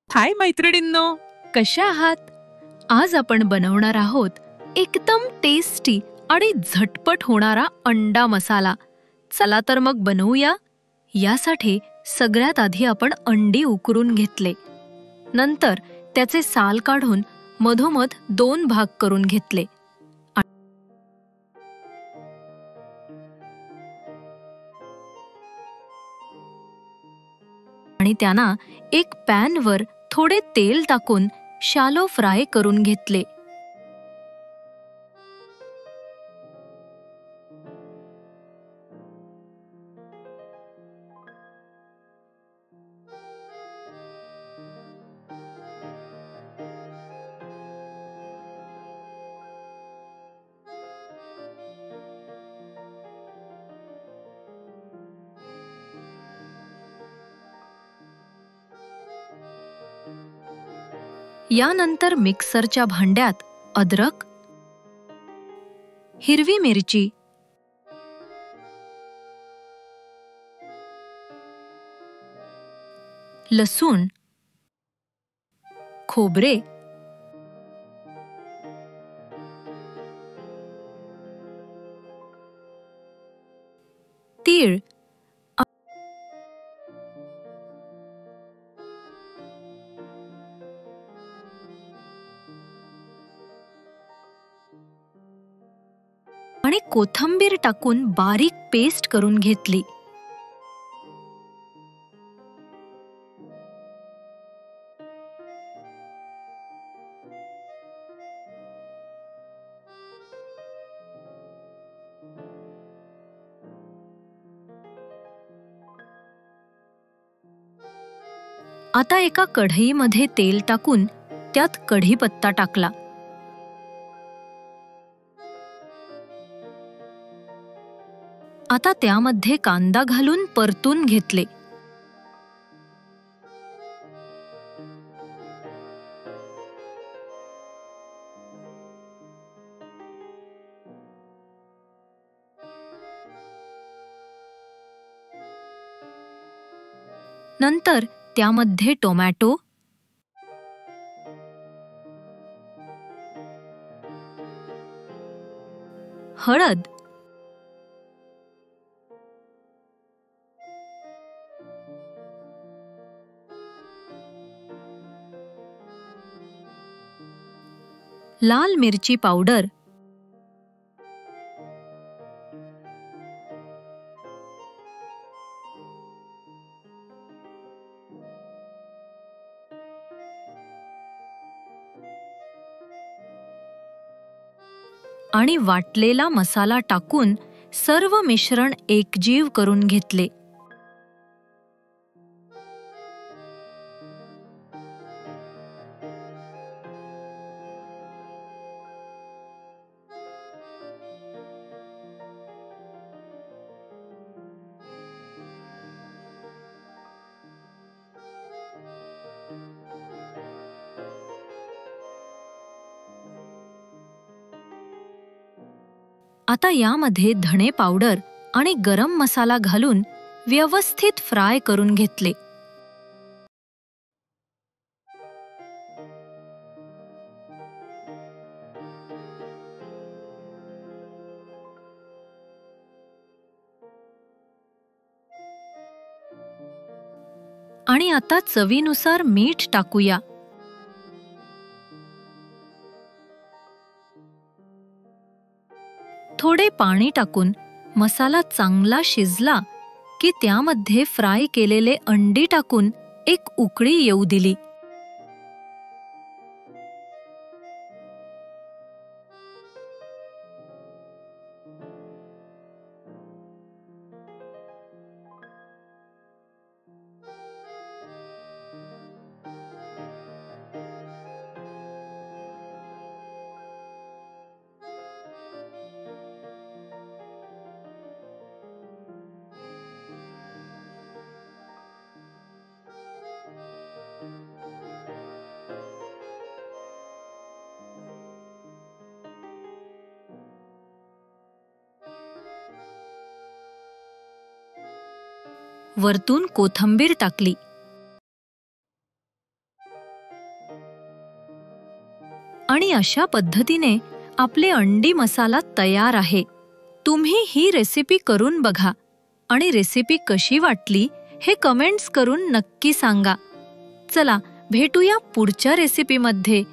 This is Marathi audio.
हाय मैत्रिणींनो, कशा आहात? आज आपण बनवणार आहोत एकदम टेस्टी आणि झटपट होणारा अंडा मसाला. चला तर मग बनवूया. यासाठी सगळ्यात आधी आपण अंडी उकरून घेतले. नंतर त्याचे साल काढून मधोमध 2 भाग करून घेतले. आणि त्यांना एक पॅनवर थोडे तेल टाकून शॅलो फ्राय करून घेतले. यानंतर मिक्सरच्या भांड्यात अद्रक, हिरवी मिरची, लसूण, खोबरे, तीळ आणि कोथिंबीर टाकून बारीक पेस्ट करून घेतली. आता एका कढईमध्ये तेल टाकून त्यात कढीपत्ता टाकला. आता त्यामध्ये कांदा घालून परतून घेतले. नंतर त्यामध्ये टोमॅटो, हळद, लाल मिरची पावडर, आणि वाटलेला मसाला टाकून सर्व मिश्रण एकजीव करून घेतले. आता यामध्ये धणे पावडर आणि गरम मसाला घालून व्यवस्थित फ्राय करून घेतले. आणि आता चवीनुसार मीठ टाकूया. थोडे पाणी टाकून मसाला चांगला शिजला की त्यामध्ये फ्राय केलेले अंडी टाकून एक उकळी येऊ दिली. वरतून कोथिंबीर टाकली. आणि अशा पद्धतीने आपले अंडी मसाला तयार आहे. तुम्ही ही रेसिपी करून बघा आणि रेसिपी कशी वाटली हे कमेंट्स करून नक्की सांगा. चला भेटूया पुढच्या रेसिपीमध्ये.